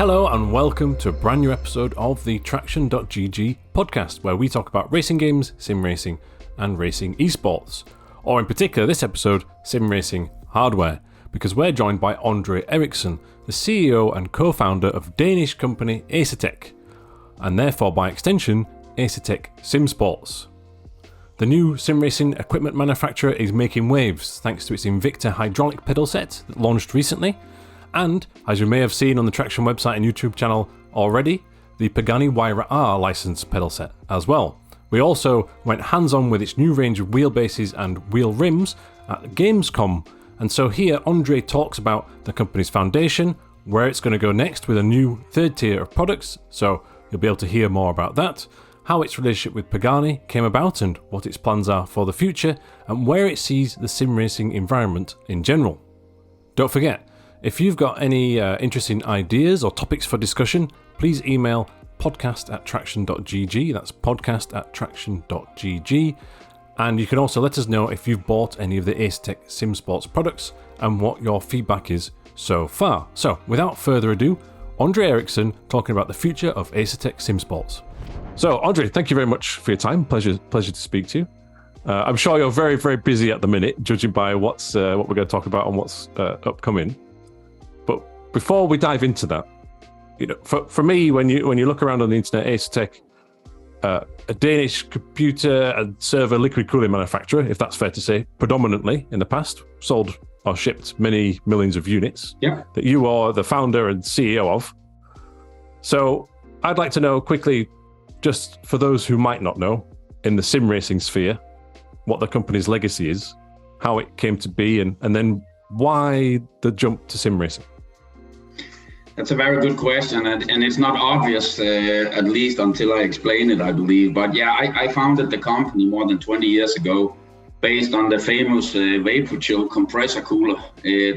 Hello and welcome to a brand new episode of the TraxionGG podcast, where we talk about racing games, sim racing, and racing esports. Or in particular, this episode, sim racing hardware, because we're joined by André Eriksen, the CEO and co-founder of Danish company Asetek, and therefore by extension, Asetek SimSports. The new sim racing equipment manufacturer is making waves thanks to its Invicta hydraulic pedal set that launched recently, and, as you may have seen on the Traxion website and YouTube channel already, the Pagani Wyra-R licensed pedal set as well. We also went hands-on with its new range of wheelbases and wheel rims at Gamescom, and so here André talks about the company's foundation, where it's going to go next with a new third tier of products, so you'll be able to hear more about that, how its relationship with Pagani came about and what its plans are for the future, and where it sees the sim racing environment in general. Don't forget, if you've got any interesting ideas or topics for discussion, please email podcast@traxion.gg, that's podcast@traxion.gg, and you can also let us know if you've bought any of the Asetek SimSports products and what your feedback is so far. So, without further ado, André Eriksen talking about the future of Asetek SimSports. So, André, thank you very much for your time. Pleasure to speak to you. I'm sure you're very, very busy at the minute, judging by what we're going to talk about and what's upcoming. But before we dive into that, for me, when you look around on the internet, Asetek, a Danish computer and server liquid cooling manufacturer, if that's fair to say, predominantly in the past, sold or shipped many millions of units, that you are the founder and CEO of. So I'd like to know quickly, just for those who might not know, in the sim racing sphere, what the company's legacy is, how it came to be, and then why the jump to sim racing? That's a very good question, and it's not obvious, at least until I explain it, I believe. But yeah, I founded the company more than 20 years ago based on the famous vapor chill compressor cooler.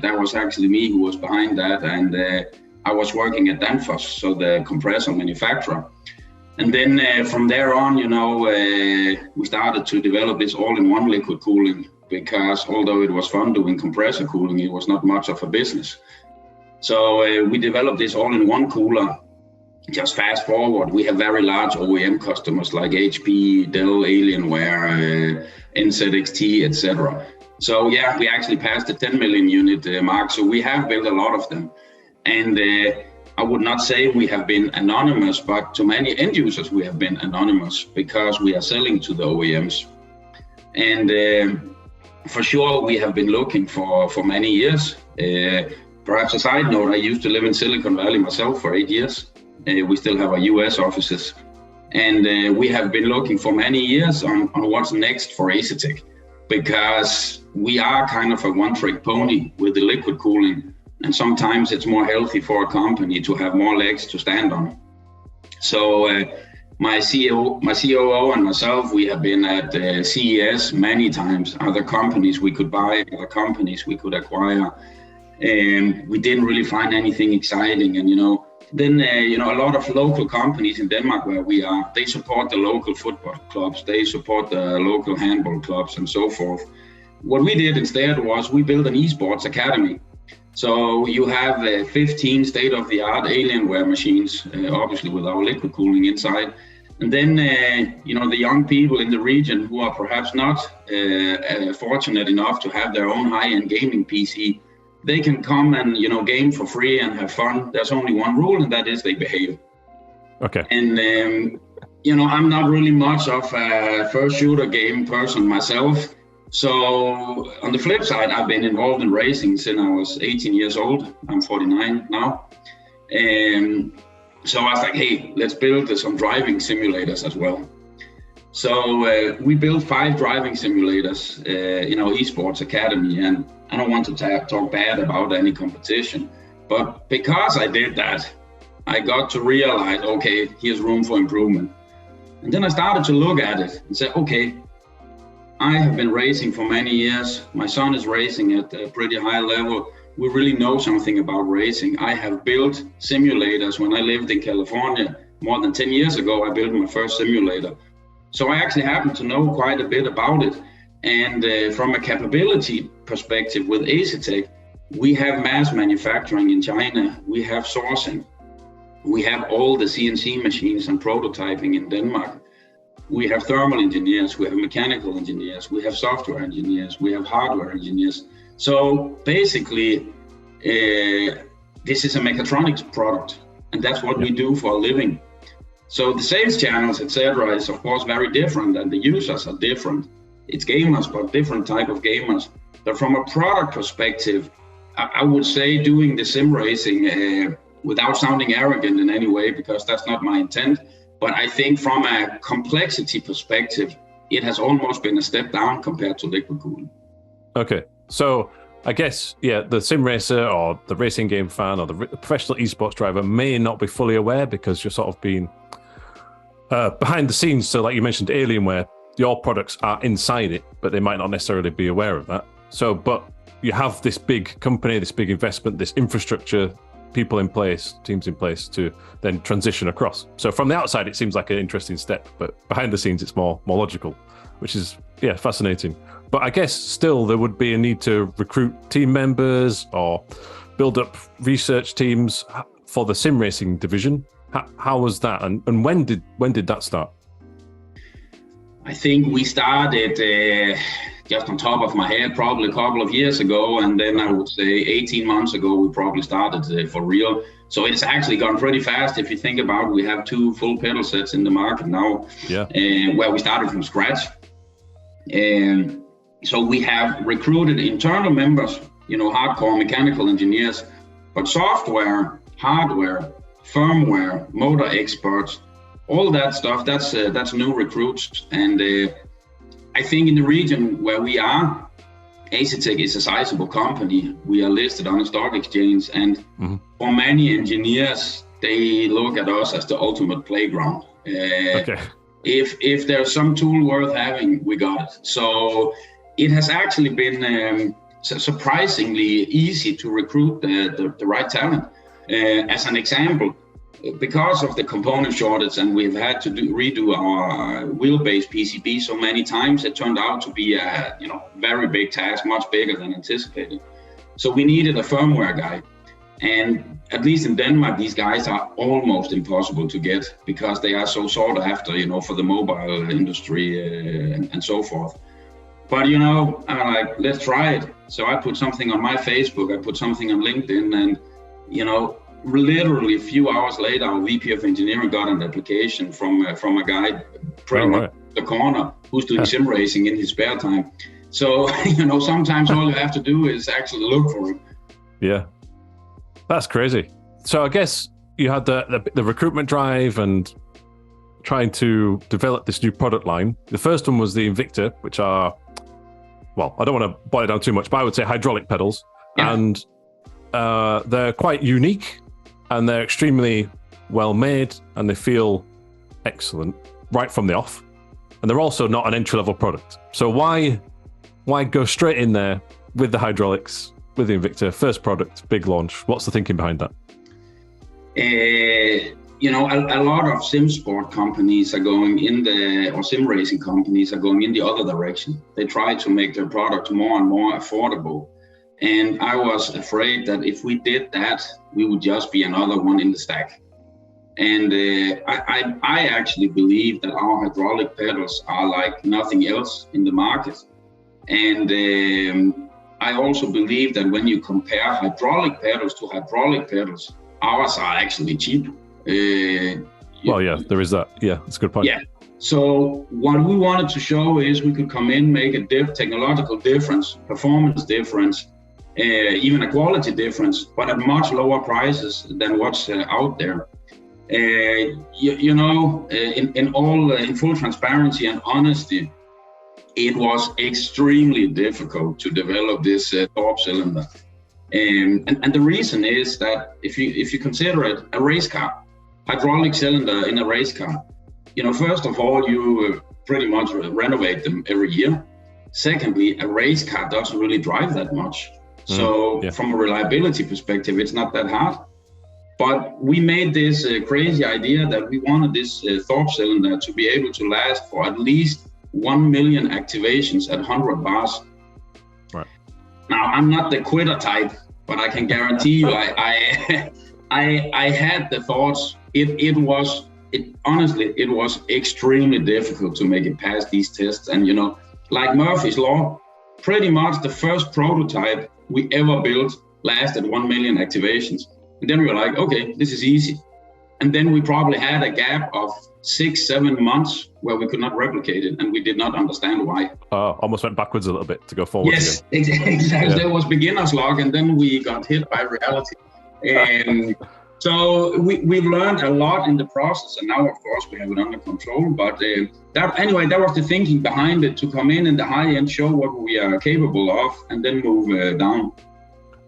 That was actually me who was behind that, and I was working at Danish, so the compressor manufacturer. And then from there on, we started to develop this all-in-one liquid cooling, because although it was fun doing compressor cooling, it was not much of a business. So we developed this all-in-one cooler. Just fast forward, we have very large OEM customers like HP, Dell, Alienware, NZXT, etc. So yeah, we actually passed the 10 million unit mark. So we have built a lot of them. And I would not say we have been anonymous, but to many end users we have been anonymous because we are selling to the OEMs. And for sure, we have been looking for many years. Perhaps a side note, I used to live in Silicon Valley myself for 8 years. We still have our US offices. And we have been looking for many years on what's next for Asetek, because we are kind of a one-trick pony with the liquid cooling. And sometimes it's more healthy for a company to have more legs to stand on. So my COO and myself, we have been at CES many times, other companies we could buy, other companies we could acquire. And we didn't really find anything exciting. And, then, a lot of local companies in Denmark where we are, they support the local football clubs, they support the local handball clubs and so forth. What we did instead was we built an esports academy. So you have 15 state-of-the-art Alienware machines, obviously with our liquid cooling inside. And then, the young people in the region who are perhaps not fortunate enough to have their own high-end gaming PC, they can come and, game for free and have fun. There's only one rule, and that is they behave. Okay. And, I'm not really much of a first shooter game person myself. So on the flip side, I've been involved in racing since I was 18 years old. I'm 49 now. And so I was like, hey, let's build some driving simulators as well. So we built 5 driving simulators in our esports academy. And I don't want to talk bad about any competition, but because I did that, I got to realize, okay, here's room for improvement. And then I started to look at it and say, okay, I have been racing for many years. My son is racing at a pretty high level. We really know something about racing. I have built simulators when I lived in California. More than 10 years ago, I built my first simulator. So I actually happen to know quite a bit about it. And from a capability perspective with Asetek, we have mass manufacturing in China. We have sourcing. We have all the CNC machines and prototyping in Denmark. We have thermal engineers, we have mechanical engineers, we have software engineers, we have hardware engineers. So basically, this is a mechatronics product, and that's what we do for a living. So the sales channels, etc., is of course very different, and the users are different. It's gamers, but different type of gamers. But from a product perspective, I would say doing the sim racing, without sounding arrogant in any way, because that's not my intent, but I think from a complexity perspective, it has almost been a step down compared to liquid cooling. Okay, so I guess, the sim racer or the racing game fan or the professional esports driver may not be fully aware because you're sort of being behind the scenes. So like you mentioned Alienware, your products are inside it, but they might not necessarily be aware of that. So, but you have this big company, this big investment, this infrastructure, people in place, teams in place to then transition across. So from the outside, it seems like an interesting step, but behind the scenes, it's more logical, which is, fascinating. But I guess still there would be a need to recruit team members or build up research teams for the sim racing division. How was that? And when did that start? I think we started, just on top of my head, probably a couple of years ago, and then I would say 18 months ago we probably started for real. So it's actually gone pretty fast. If you think about it, we have 2 full pedal sets in the market now, where we started from scratch. And so we have recruited internal members, hardcore mechanical engineers, but software, hardware, firmware, motor experts, all that stuff, that's new recruits. And I think in the region where we are, Asetek is a sizable company. We are listed on a stock exchange, and for many engineers, they look at us as the ultimate playground. If there's some tool worth having, we got it. So it has actually been surprisingly easy to recruit the right talent. As an example, because of the component shortage, and we've had to redo our wheelbase PCB so many times, it turned out to be a very big task, much bigger than anticipated. So we needed a firmware guy, and at least in Denmark, these guys are almost impossible to get because they are so sought after, for the mobile industry and so forth. But I'm like, let's try it. So I put something on my Facebook, I put something on LinkedIn, and literally a few hours later, our VP of engineering got an application from a guy pretty much the corner who's doing sim racing in his spare time. So, sometimes all you have to do is actually look for him. Yeah, that's crazy. So I guess you had the recruitment drive and trying to develop this new product line. The first one was the Invicta, which are, I don't want to boil it down too much, but I would say hydraulic pedals. Yeah. And they're quite unique. And they're extremely well made, and they feel excellent right from the off. And they're also not an entry-level product. So why go straight in there with the hydraulics, with the Invicta, first product, big launch? What's the thinking behind that? A lot of sim sport companies are going or sim racing companies are going in the other direction. They try to make their product more and more affordable. And I was afraid that if we did that, we would just be another one in the stack. And I actually believe that our hydraulic pedals are like nothing else in the market. And I also believe that when you compare hydraulic pedals to hydraulic pedals, ours are actually cheap. There is that. Yeah, that's a good point. Yeah. So what we wanted to show is we could come in, make a technological difference, performance difference, even a quality difference, but at much lower prices than what's out there. In full transparency and honesty, it was extremely difficult to develop this top cylinder. And the reason is that if you consider it a race car, hydraulic cylinder in a race car, first of all, you pretty much renovate them every year. Secondly, a race car doesn't really drive that much. So from a reliability perspective, it's not that hard. But we made this crazy idea that we wanted this Thorpe cylinder to be able to last for at least 1 million activations at 100 bars. Right. Now, I'm not the quitter type, but I can guarantee you I had the thoughts honestly, it was extremely difficult to make it past these tests. And, like Murphy's Law, pretty much the first prototype we ever built lasted 1 million activations. And then we were like, okay, this is easy. And then we probably had a gap of 6-7 months where we could not replicate it, and we did not understand why. Almost went backwards a little bit to go forward again. Yes, exactly. Yeah. There was beginner's luck, and then we got hit by reality. And so we've learned a lot in the process, and now, of course, we have it under control. But that was the thinking behind it, to come in the high end, show what we are capable of, and then move down.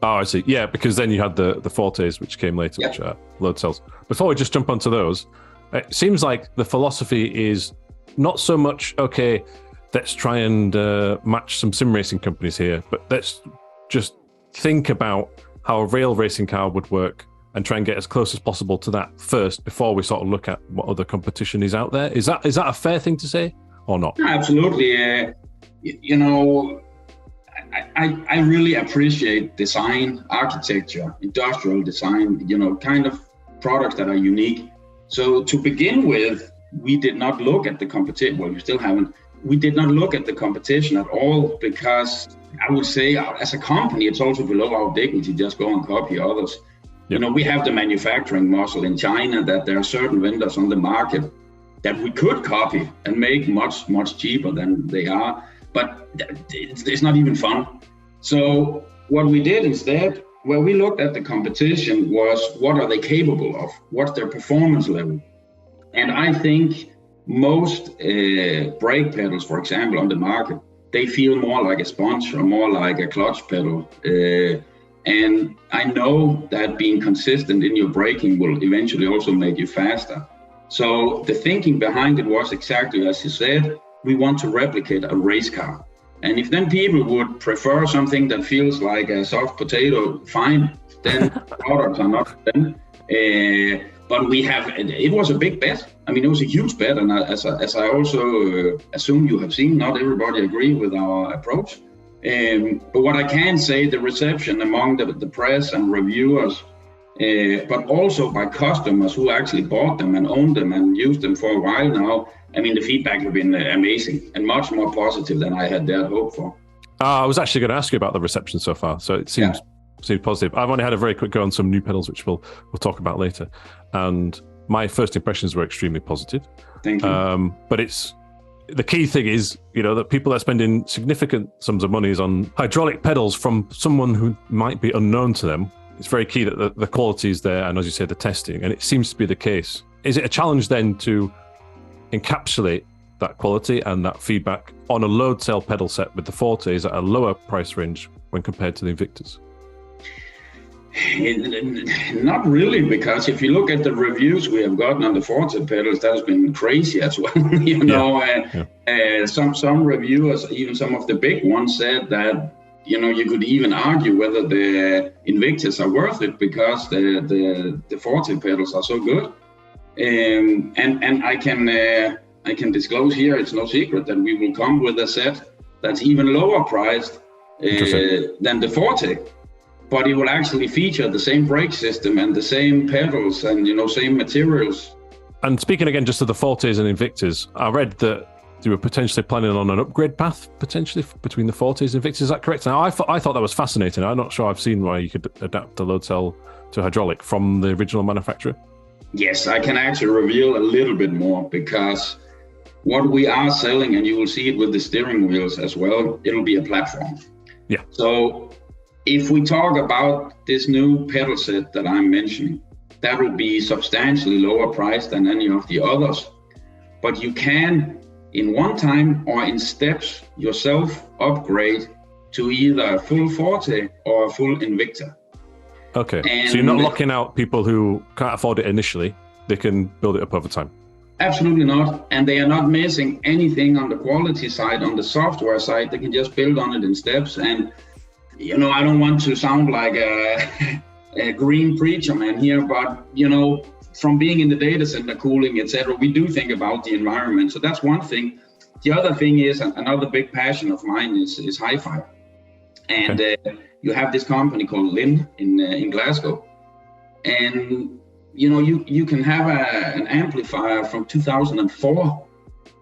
Oh, I see. Yeah, because then you had the Fortes, which came later, which are load cells. Before we just jump onto those, it seems like the philosophy is not so much, okay, let's try and match some sim racing companies here, but let's just think about how a real racing car would work and try and get as close as possible to that first before we sort of look at what other competition is out there. Is that a fair thing to say or not? Absolutely. I really appreciate design, architecture, industrial design, kind of products that are unique. So to begin with, we did not look at the competition. Well, we still haven't. We did not look at the competition at all, because I would say as a company, it's also below our dignity just go and copy others. Yep. We have the manufacturing muscle in China, that there are certain vendors on the market that we could copy and make much, much cheaper than they are. But it's not even fun. So what we did instead, where we looked at the competition, was what are they capable of? What's their performance level? And I think most brake pedals, for example, on the market, they feel more like a sponge or more like a clutch pedal. And I know that being consistent in your braking will eventually also make you faster. So the thinking behind it was exactly as you said. We want to replicate a race car. And if then people would prefer something that feels like a soft potato, fine, then products are not them. But it was a big bet. I mean, it was a huge bet. And as I also assume you have seen, not everybody agree with our approach. But what I can say, the reception among the press and reviewers, but also by customers who actually bought them and owned them and used them for a while now, I mean, the feedback has been amazing and much more positive than I had dared hope for. I was actually going to ask you about the reception so far. So it seems positive. I've only had a very quick go on some new pedals, which we'll talk about later. And my first impressions were extremely positive. Thank you. But the key thing is, that people are spending significant sums of money on hydraulic pedals from someone who might be unknown to them. It's very key that the quality is there, and as you say, the testing, and it seems to be the case. Is it a challenge then to encapsulate that quality and that feedback on a load cell pedal set with the Fortes at a lower price range when compared to the Invictas? Not really, because if you look at the reviews we have gotten on the Forte pedals, that has been crazy as well. Some reviewers, even some of the big ones, said that you could even argue whether the Invictas are worth it because the Forte pedals are so good. And I can disclose here, it's no secret that we will come with a set that's even lower priced than the Forte, but it will actually feature the same brake system and the same pedals and same materials. And speaking again just of the Fortes and Invictas, I read that you were potentially planning on an upgrade path potentially between the Fortes and Invictas. Is that correct? Now I thought that was fascinating. I'm not sure I've seen why you could adapt the load cell to hydraulic from the original manufacturer. Yes, I can actually reveal a little bit more, because what we are selling, and you will see it with the steering wheels as well, it'll be a platform. Yeah. So if we talk about this new pedal set that I'm mentioning, that will be substantially lower priced than any of the others. But you can, in one time or in steps, yourself upgrade to either a full Forte or a full Invicta. Okay, so you're not locking out people who can't afford it initially. They can build it up over time. Absolutely not. And they are not missing anything on the quality side, on the software side. They can just build on it in steps. And, I don't want to sound like a green preacher man here, but, from being in the data center cooling, etc., we do think about the environment. So that's one thing. The other thing is, another big passion of mine is hi-fi. And you have this company called Lin in Glasgow. And you can have an amplifier from 2004,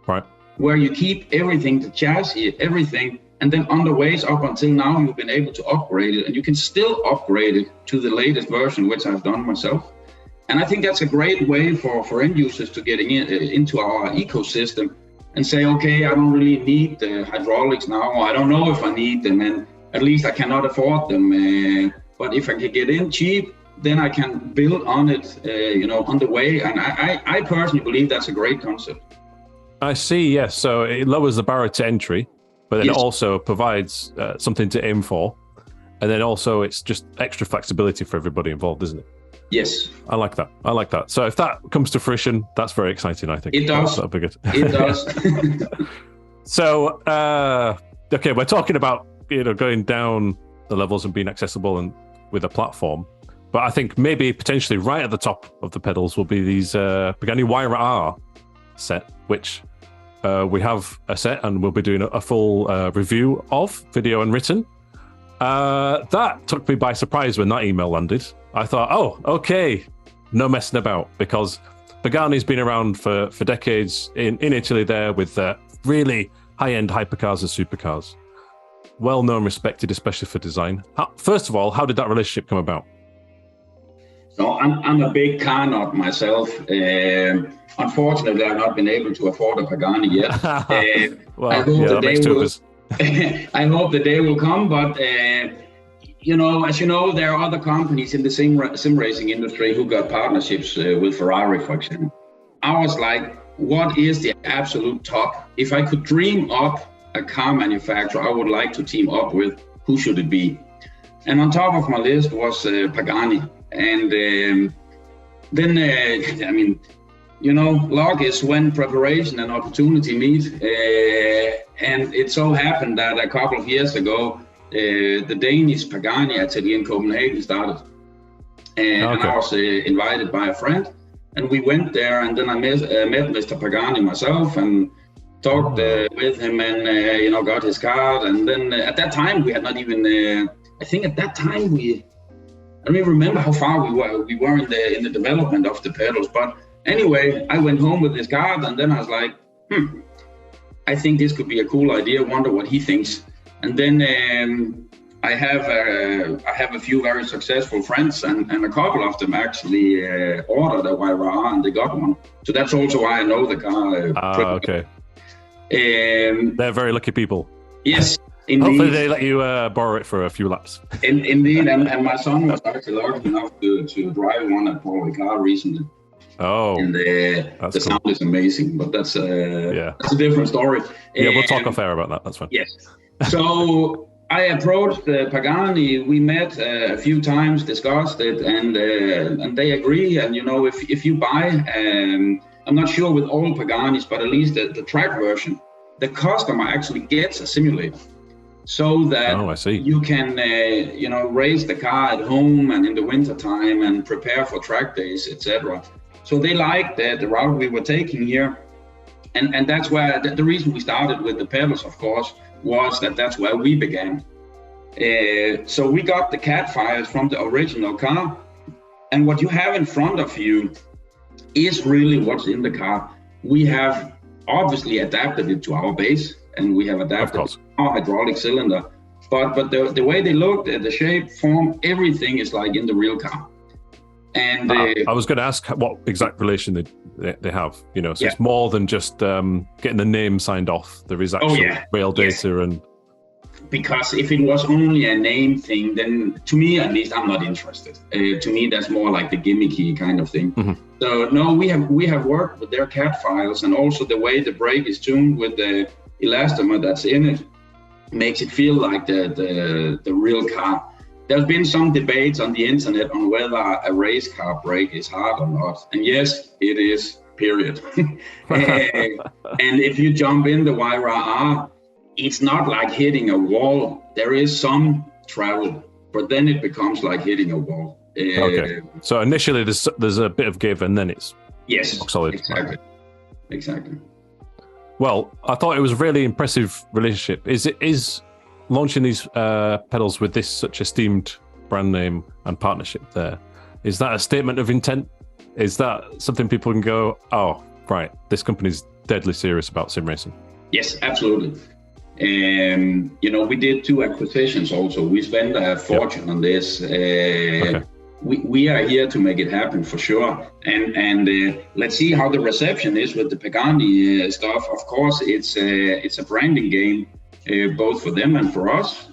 right, where you keep everything, the chassis, everything, and then on the ways up until now, you've been able to upgrade it, and you can still upgrade it to the latest version, which I've done myself. And I think that's a great way for end users to get into our ecosystem and say, okay, I don't really need the hydraulics now, or I don't know if I need them, and at least I cannot afford them. But if I can get in cheap, then I can build on it, on the way. And I personally believe that's a great concept. I see, yes. So it lowers the barrier to entry, but then it also provides something to aim for. And then also it's just extra flexibility for everybody involved, isn't it? Yes. I like that. So if that comes to fruition, that's very exciting, I think. It does. That'll be good. It does. So, okay, we're talking about, going down the levels and being accessible and with a platform. But I think maybe potentially right at the top of the pedals will be these Pagani Huayra R set, which we have a set and we'll be doing a full review of, video and written. That took me by surprise when that email landed. I thought, oh, okay, no messing about, because Pagani's been around for decades in Italy there with really high-end hypercars and supercars. Well-known, respected, especially for design. First of all, how did that relationship come about? So I'm a big car nut myself. Unfortunately, I've not been able to afford a Pagani yet. Well, I hope that makes two of us. I hope the day will come, but as you know, there are other companies in the sim racing industry who got partnerships with Ferrari, for example. I was like, what is the absolute top? If I could dream up a car manufacturer I would like to team up with, who should it be? And on top of my list was Pagani. And then, luck is when preparation and opportunity meet. And it so happened that a couple of years ago, the Danish Pagani Atelier in Copenhagen started. And I was invited by a friend, and we went there, and then I met Mr. Pagani myself and talked with him and, got his card. And then at that time, we had not even, I think at that time, I don't even remember how far we were in the development of the pedals. But anyway, I went home with his card, and then I was like, I think this could be a cool idea. Wonder what he thinks. And then I have a few very successful friends, and a couple of them actually ordered a Huayra, and they got one. So that's also why I know the car. Okay. They're very lucky people. Yes, indeed. Hopefully they let you borrow it for a few laps. Indeed, and my son was actually lucky enough to drive one at Paul Ricard recently. Oh, and the sound is amazing, but that's a different story. Yeah, we'll talk off air about that. That's fine. Yes. So I approached Pagani. We met a few times, discussed it, and they agree. And if you buy, I'm not sure with all Paganis, but at least the track version, the customer actually gets a simulator, so that you can race the car at home and in the winter time and prepare for track days, etc. So they liked the route we were taking here, and that's where the reason we started with the pedals, of course, was that's where we began. So we got the CAD files from the original car, and what you have in front of you is really what's in the car. We have obviously adapted it to our base, and we have adapted our hydraulic cylinder, but the way they look, the shape, form, everything is like in the real car. And I was going to ask what exact relation they have, so it's more than just getting the name signed off. There is actual real data. And because if it was only a name thing, then to me at least, I'm not interested. To me, that's more like the gimmicky kind of thing. Mm-hmm. So no, we have worked with their CAD files, and also the way the brake is tuned with the elastomer that's in it makes it feel like the real car. There's been some debates on the internet on whether a race car brake is hard or not. And yes, it is, period. And if you jump in the Huayra R, it's not like hitting a wall. There is some travel, but then it becomes like hitting a wall. Okay. So initially there's a bit of give, and then it's solid. Exactly. Well, I thought it was a really impressive relationship. Is launching these pedals with this such esteemed brand name and partnership there, is that a statement of intent Is that something people can go, oh, right, this company's deadly serious about sim racing? Yes, absolutely. We did 2 acquisitions also. We spent a fortune on this. We are here to make it happen for sure. And let's see how the reception is with the Pagani stuff. Of course, it's a branding game, both for them and for us.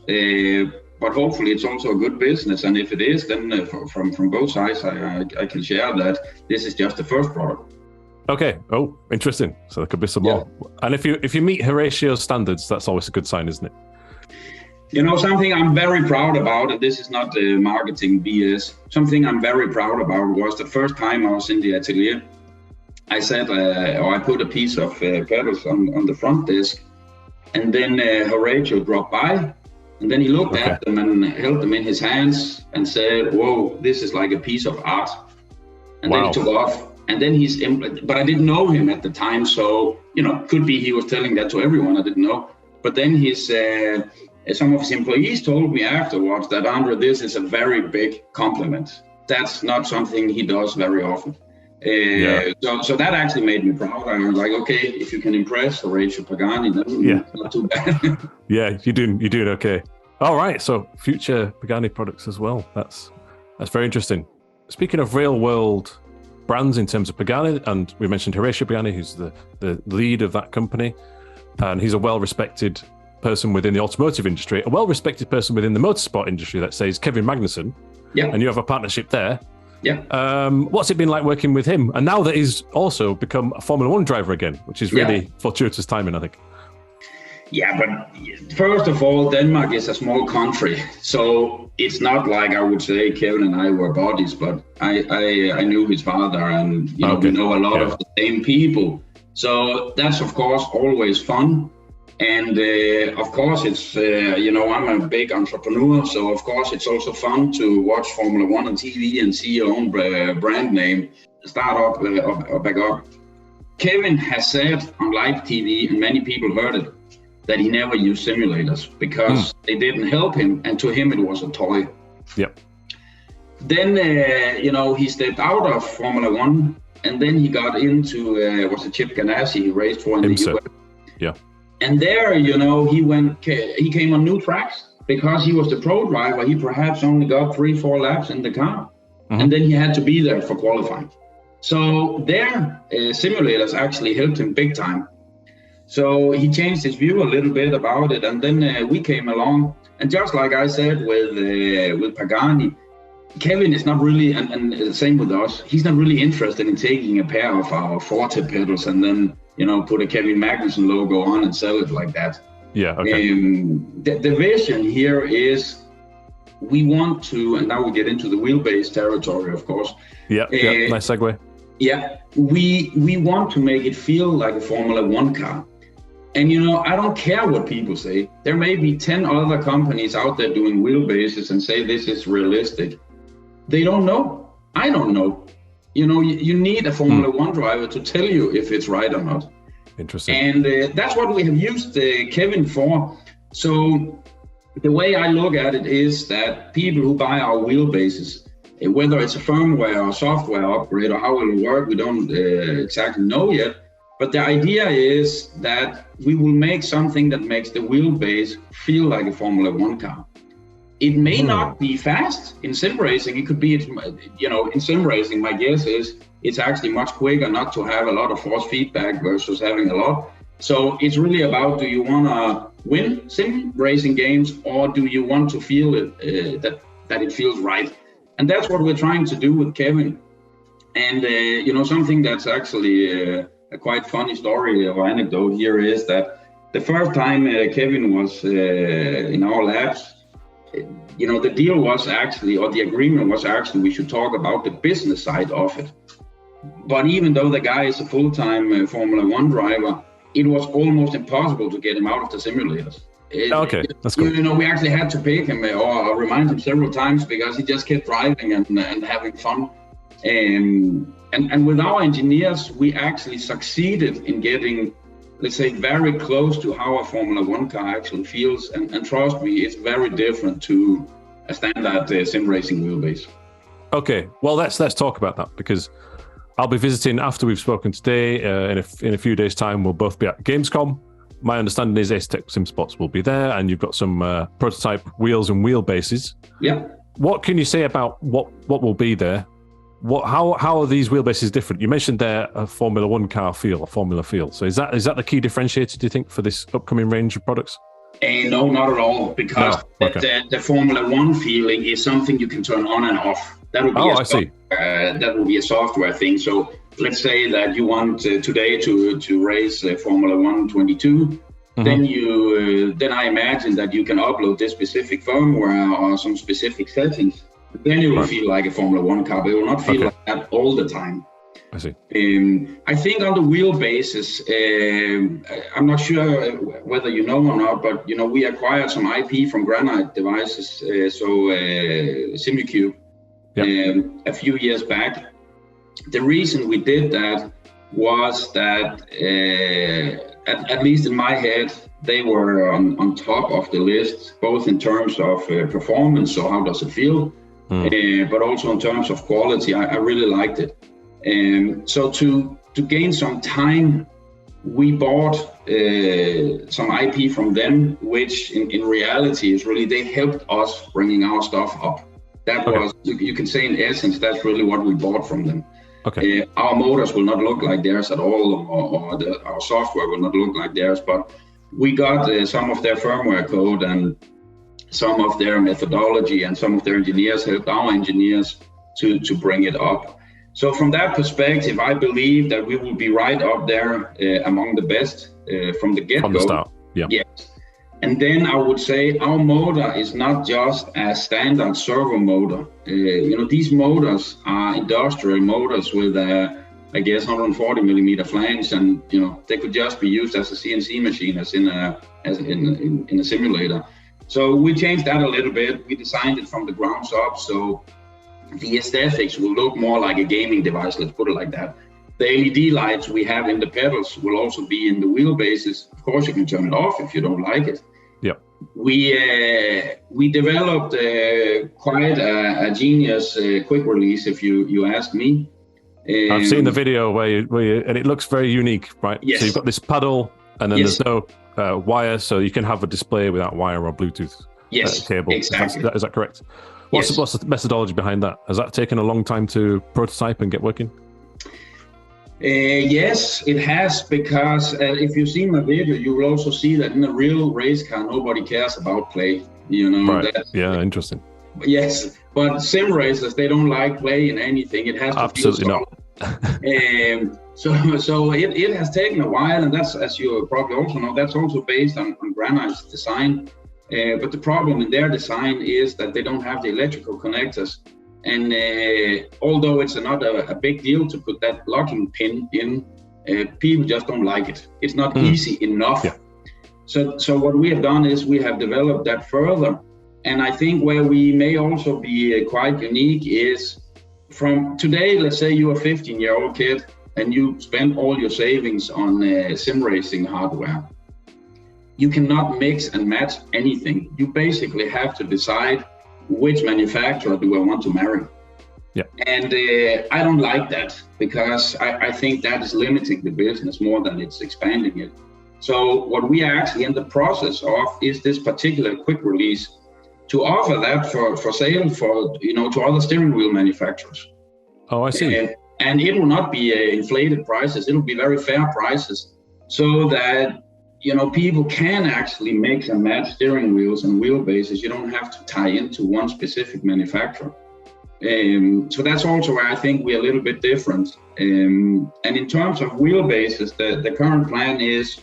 But hopefully it's also a good business. And if it is, then from both sides, I can share that this is just the first product. Okay. Oh, interesting. So there could be some more. And if you meet Horatio's standards, that's always a good sign, isn't it? Something I'm very proud about, and this is not marketing BS, something I'm very proud about was the first time I was in the atelier. I said, I put a piece of pedals on the front desk, and then Horatio dropped by, and then he looked at them and held them in his hands and said, whoa, this is like a piece of art. And then he took off. And then but I didn't know him at the time, so, could be he was telling that to everyone, I didn't know. But then some of his employees told me afterwards that, André, this is a very big compliment. That's not something he does very often. So that actually made me proud. I was like, okay, if you can impress Horatio Pagani, then it's not too bad. Yeah, you're doing okay. All right, so future Pagani products as well. That's very interesting. Speaking of real world brands in terms of Pagani, and we mentioned Horatio Pagani, who's the lead of that company, and he's a well-respected person within the automotive industry, a well-respected person within the motorsport industry, let's say, is Kevin Magnussen. Yeah. And you have a partnership there. Yeah. What's it been like working with him? And now that he's also become a Formula One driver again, which is really fortuitous timing, I think. Yeah, but first of all, Denmark is a small country, so it's not like I would say Kevin and I were buddies, but I knew his father, and we know a lot of the same people. So that's of course always fun, and of course it's I'm a big entrepreneur, so of course it's also fun to watch Formula One on TV and see your own brand name start up or back up. Kevin has said on live TV, and many people heard it, that he never used simulators because they didn't help him, and to him it was a toy. Yep. Then he stepped out of Formula One, and then he got into was it Chip Ganassi he raced for in the US. Yeah. And there, he came on new tracks because he was the pro driver. He perhaps only got 3-4 laps in the car, and then he had to be there for qualifying. So their simulators actually helped him big time. So he changed his view a little bit about it, and then we came along. And just like I said with Pagani, Kevin is not really, and the same with us, he's not really interested in taking a pair of our Forte pedals and then, put a Kevin Magnussen logo on and sell it like that. Yeah, okay. The vision here is we want to, and now we get into the wheelbase territory, of course. Yeah, nice segue. Yeah, we want to make it feel like a Formula One car. And, I don't care what people say. There may be 10 other companies out there doing wheelbases and say this is realistic. They don't know. I don't know. You need a Formula One driver to tell you if it's right or not. Interesting. And that's what we have used Kevin for. So the way I look at it is that people who buy our wheelbases, whether it's a firmware or software upgrade or how it will work, we don't exactly know yet. But the idea is that we will make something that makes the wheelbase feel like a Formula One car. It may not be fast in sim racing. It could be, in sim racing, my guess is it's actually much quicker not to have a lot of force feedback versus having a lot. So it's really about, do you want to win sim racing games, or do you want to feel it, that it feels right? And that's what we're trying to do with Kevin. And, something that's actually a quite funny story or anecdote here is that the first time Kevin was in our labs, the deal was actually, or the agreement was actually, we should talk about the business side of it. But even though the guy is a full-time Formula One driver, it was almost impossible to get him out of the simulators. Okay, that's cool. We actually had to pick him or remind him several times because he just kept driving and having fun. And with our engineers, we actually succeeded in getting, let's say, very close to how a Formula One car actually feels. And trust me, it's very different to a standard sim racing wheelbase. Okay, well, let's talk about that, because I'll be visiting after we've spoken today. In a few days' time, we'll both be at Gamescom. My understanding is Asetek SimSports will be there, and you've got some prototype wheels and wheelbases. Yeah. What can you say about what will be there? How are these wheelbases different? You mentioned there a Formula One car feel, a Formula feel. So is that the key differentiator, do you think, for this upcoming range of products? No, not at all, because the Formula One feeling is something you can turn on and off. That would be that would be a software thing. So let's say that you want today to race Formula 122. Then I imagine that you can upload this specific firmware or some specific settings. Then it will feel like a Formula One car, but it will not feel like that all the time. I see. I think on the wheelbases, I'm not sure whether you know or not, but we acquired some IP from Granite Devices, Simucube, a few years back. The reason we did that was that, at least in my head, they were on top of the list, both in terms of performance, so how does it feel, but also in terms of quality. I really liked it. So to gain some time, we bought some IP from them, which in reality is really, they helped us bringing our stuff up. That was, you can say in essence, that's really what we bought from them. Okay. Our motors will not look like theirs at all, or our software will not look like theirs, but we got some of their firmware code and some of their methodology, and some of their engineers helped our engineers to bring it up. So from that perspective, I believe that we will be right up there among the best from the get-go. From the start, yeah. Yes. And then I would say our motor is not just a standard servo motor. These motors are industrial motors with, I guess, 140 millimeter flange, and they could just be used as a CNC machine, as in a simulator. So we changed that a little bit. We designed it from the ground up, so the aesthetics will look more like a gaming device, let's put it like that. The LED lights we have in the pedals will also be in the wheelbases. Of course, you can turn it off if you don't like it. Yeah. We developed quite a genius quick release, if you ask me. I've seen the video where you, and it looks very unique, right? Yes. So you've got this paddle, and then there's no wire, so you can have a display without wire or Bluetooth cable. Exactly. Is that correct? What's the methodology behind that? Has that taken a long time to prototype and get working? Yes, it has, because if you've seen my video, you will also see that in a real race car, nobody cares about play. Right. Yeah, interesting. Yes, but sim racers, they don't like play in anything. It has to absolutely not. So it has taken a while, and that's, as you probably also know, that's also based on Granite's design. But the problem in their design is that they don't have the electrical connectors. And although it's not a big deal to put that locking pin in, people just don't like it. It's not easy enough. Yeah. So what we have done is we have developed that further. And I think where we may also be quite unique is, from today, let's say you're a 15-year-old kid and you spend all your savings on sim racing hardware. You cannot mix and match anything. You basically have to decide, which manufacturer do I want to marry? Yeah. And I don't like that, because I think that is limiting the business more than it's expanding it. So what we are actually in the process of is this particular quick release to offer that for sale to other steering wheel manufacturers. Oh, I see. And it will not be inflated prices. It will be very fair prices, so that people can actually mix and match steering wheels and wheelbases. You don't have to tie into one specific manufacturer. So that's also where I think we're a little bit different. And in terms of wheelbases, the current plan is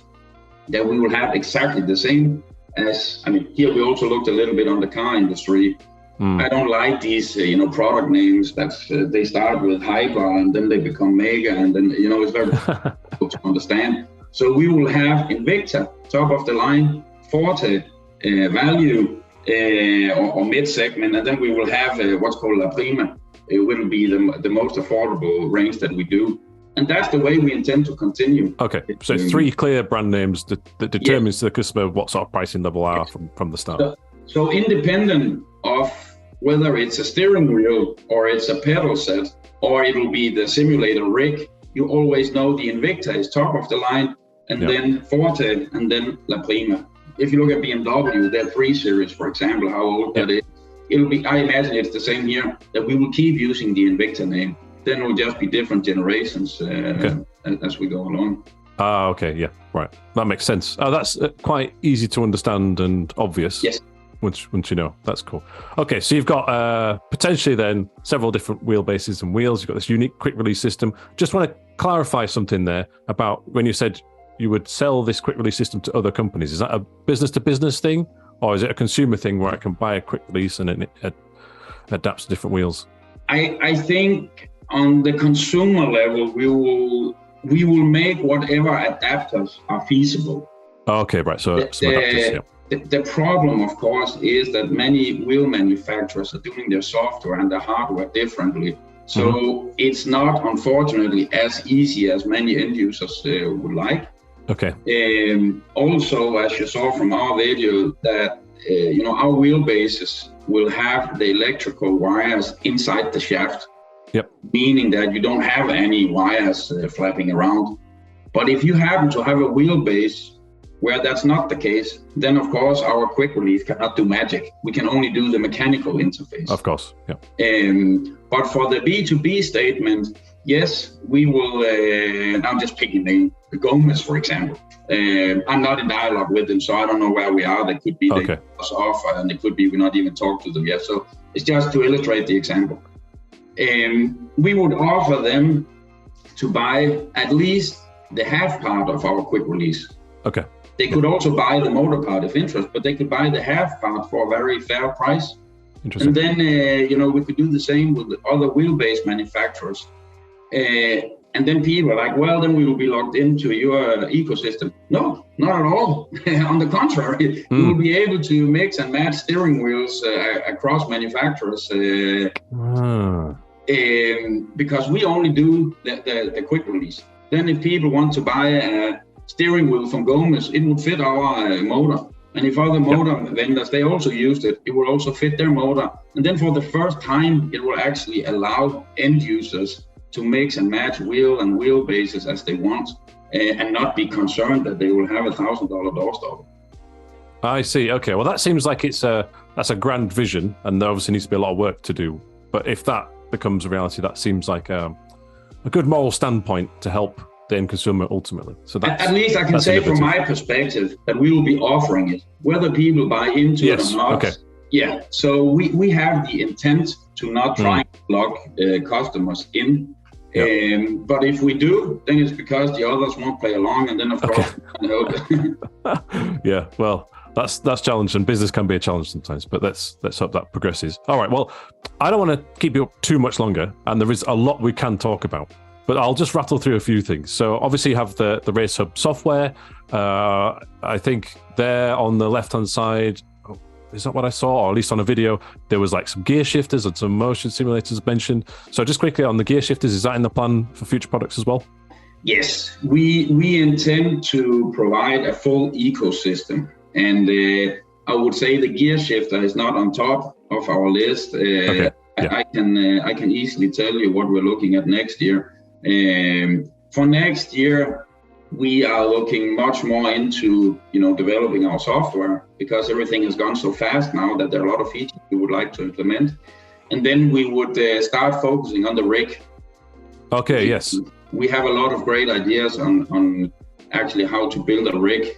that we will have exactly the same as, here we also looked a little bit on the car industry. I don't like these, product names that they start with Hyper and then they become Mega, and then, it's very difficult to understand. So we will have Invicta, top of the line, Forte, Value, or mid segment, and then we will have what's called La Prima. It will be the most affordable range that we do. And that's the way we intend to continue. Okay, so 3 clear brand names that determines to the customer what sort of pricing level are from the start. So independent of whether it's a steering wheel or it's a pedal set, or it will be the simulator rig. You always know the Invicta is top of the line, and then Forte, and then La Prima. If you look at BMW, their 3 Series, for example, how old that is, it'll be, I imagine it's the same here, that we will keep using the Invicta name. Then it will just be different generations as we go along. Okay, yeah, right. That makes sense. That's quite easy to understand and obvious. Yes. Once you know, that's cool. Okay, so you've got potentially then several different wheelbases and wheels. You've got this unique quick release system. Just want to clarify something there about when you said you would sell this quick release system to other companies. Is that a business to business thing, or is it a consumer thing where I can buy a quick release and it adapts to different wheels? I think on the consumer level, we will make whatever adapters are feasible. Okay, right. So some adapters, yeah. The problem, of course, is that many wheel manufacturers are doing their software and their hardware differently. So it's not, unfortunately, as easy as many end users would like. Okay. Also, as you saw from our video, that our wheelbases will have the electrical wires inside the shaft. Yep. Meaning that you don't have any wires flapping around. But if you happen to have a wheelbase where that's not the case, then of course our quick release cannot do magic. We can only do the mechanical interface. Of course, yeah. But for the B2B statement, yes, we will, I'm just picking name, Gomez, for example. I'm not in dialogue with them, so I don't know where we are. They could be they us off, and it could be we not even talked to them yet. So it's just to illustrate the example. We would offer them to buy at least the half part of our quick release. Okay. They could also buy the motor part if interest, but they could buy the half part for a very fair price. Interesting. And then, we could do the same with the other wheelbase manufacturers. And then people are like, well, then we will be locked into your ecosystem. No, not at all. On the contrary, we will be able to mix and match steering wheels across manufacturers because we only do the quick release. Then if people want to buy a steering wheel from Gomez, it would fit our motor. And if other motor vendors, they also used it, it will also fit their motor. And then for the first time, it will actually allow end users to mix and match wheel and wheelbases as they want and not be concerned that they will have $1,000 doorstop. I see. Okay. Well, that seems like that's a grand vision, and there obviously needs to be a lot of work to do. But if that becomes a reality, that seems like a good moral standpoint to help the end consumer ultimately. So at least I can say from my perspective that we will be offering it, whether people buy into it or not. Okay. Yeah. So we have the intent to not try to lock customers in. But if we do, then it's because the others won't play along, and then of course we can help. Yeah. Well, that's challenging. Business can be a challenge sometimes, but let's hope that progresses. All right. Well, I don't want to keep you up too much longer, and there is a lot we can talk about. But I'll just rattle through a few things. So obviously you have the Race Hub software. I think there on the left-hand side, is that what I saw? Or at least on a video, there was like some gear shifters and some motion simulators mentioned. So just quickly on the gear shifters, is that in the plan for future products as well? Yes, we intend to provide a full ecosystem. And I would say the gear shifter is not on top of our list. I can easily tell you what we're looking at next year. For next year, we are looking much more into, developing our software because everything has gone so fast now that there are a lot of features we would like to implement. And then we would start focusing on the rig. Okay, yes. We have a lot of great ideas on actually how to build a rig.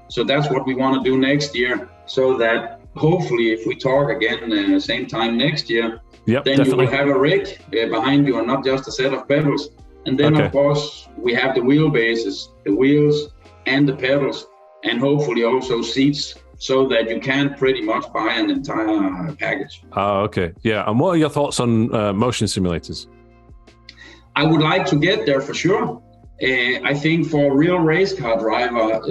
So that's what we want to do next year, so that hopefully if we talk again same time next year, then definitely. You will have a rig behind you and not just a set of pedals. And then, of course, we have the wheelbases, the wheels and the pedals, and hopefully also seats, so that you can pretty much buy an entire package. Okay. Yeah. And what are your thoughts on motion simulators? I would like to get there for sure. I think for a real race car driver,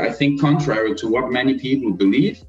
I think contrary to what many people believe,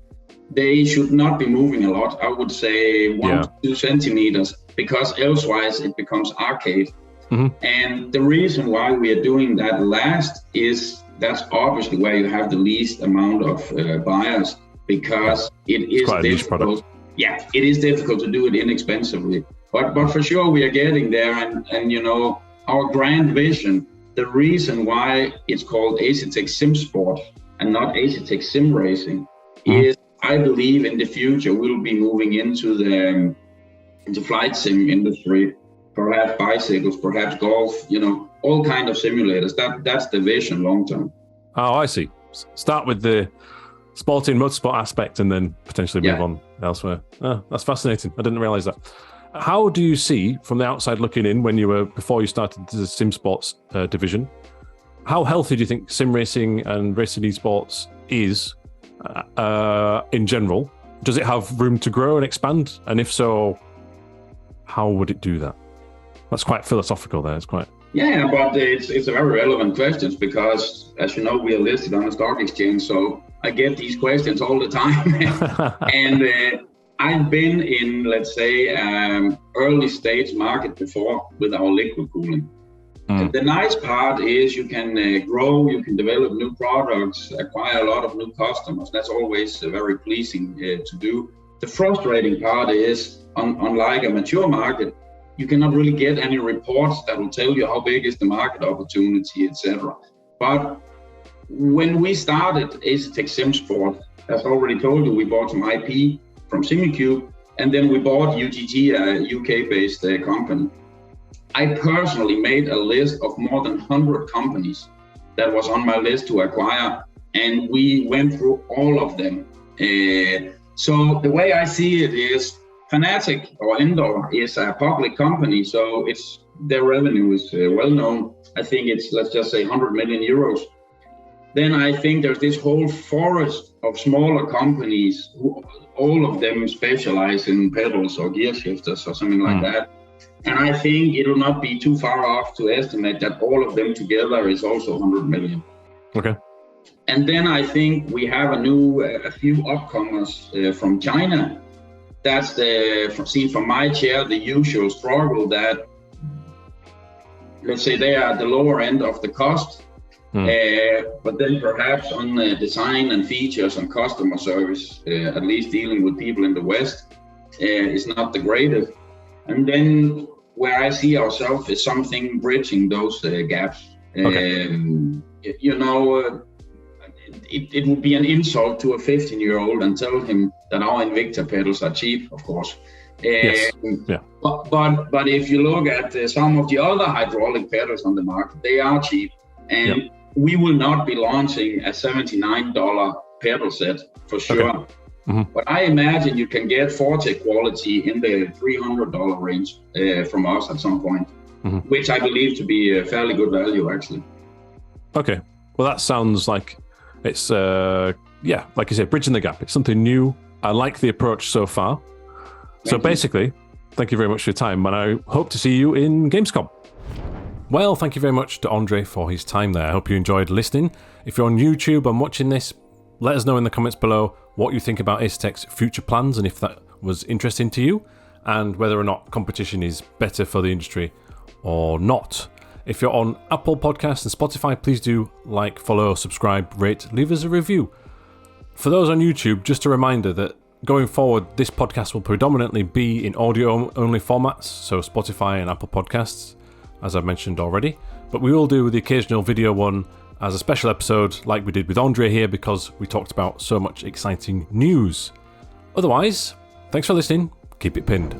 they should not be moving a lot. I would say 1 to 2 centimeters, because elsewise it becomes arcade. Mm-hmm. And the reason why we are doing that last is that's obviously where you have the least amount of buyers, because it is difficult. Yeah, it is difficult to do it inexpensively. But for sure we are getting there, and you know, our grand vision, the reason why it's called Asetek SimSports and not Asetek Sim Racing is, I believe in the future we'll be moving into the flight sim industry, perhaps bicycles, perhaps golf, you know, all kind of simulators. That's the vision long term. Oh, I see. Start with the sporting motorsport aspect and then potentially move on elsewhere. Oh, that's fascinating. I didn't realize that. How do you see, from the outside looking in, before you started the SimSports division, how healthy do you think sim racing and racing esports is in general? Does it have room to grow and expand? And if so, how would it do that? That's quite philosophical there. It's quite... Yeah, but it's a very relevant question because, as you know, we are listed on the stock exchange, so I get these questions all the time. And I've been in, let's say, early stage market before with our liquid cooling. The nice part is you can grow, you can develop new products, acquire a lot of new customers. That's always very pleasing to do. The frustrating part is, unlike a mature market, you cannot really get any reports that will tell you how big is the market opportunity, etc. But when we started Asetek SimSports, as I already told you, we bought some IP from Simucube, and then we bought UGG, a UK-based company. I personally made a list of more than 100 companies that was on my list to acquire, and we went through all of them. So the way I see it is, Fnatic or Endor is a public company, so their revenue is well known. I think it's, let's just say, 100 million euros. Then I think there's this whole forest of smaller companies who all of them specialize in pedals or gear shifters or something like that. And I think it will not be too far off to estimate that all of them together is also 100 million. Okay. And then I think we have a few upcomers from China. That's seen from my chair, the usual struggle that, let's say, they are at the lower end of the cost, but then perhaps on design and features and customer service, at least dealing with people in the West, is not the greatest. And then where I see ourselves is something bridging those gaps. Okay. You know, it would be an insult to a 15-year-old and tell him that our Invicta pedals are cheap, of course. Yes. Yeah. But if you look at some of the other hydraulic pedals on the market, they are cheap. And we will not be launching a $79 pedal set for sure. Okay. But I imagine you can get Forte quality in the $300 range from us at some point, which I believe to be a fairly good value, actually. Okay. Well, that sounds like it's, like you said, bridging the gap. It's something new. I like the approach so far. Basically, thank you very much for your time, and I hope to see you in Gamescom. Well, thank you very much to André for his time there. I hope you enjoyed listening. If you're on YouTube and watching this, let us know in the comments below what you think about Asetek's future plans and if that was interesting to you, and whether or not competition is better for the industry or not. If you're on Apple Podcasts and Spotify, please do like, follow, subscribe, rate, leave us a review. For those on YouTube, just a reminder that going forward, this podcast will predominantly be in audio-only formats, so Spotify and Apple Podcasts, as I've mentioned already. But we will do the occasional video one as a special episode like we did with André here because we talked about so much exciting news. Otherwise, thanks for listening. Keep it pinned.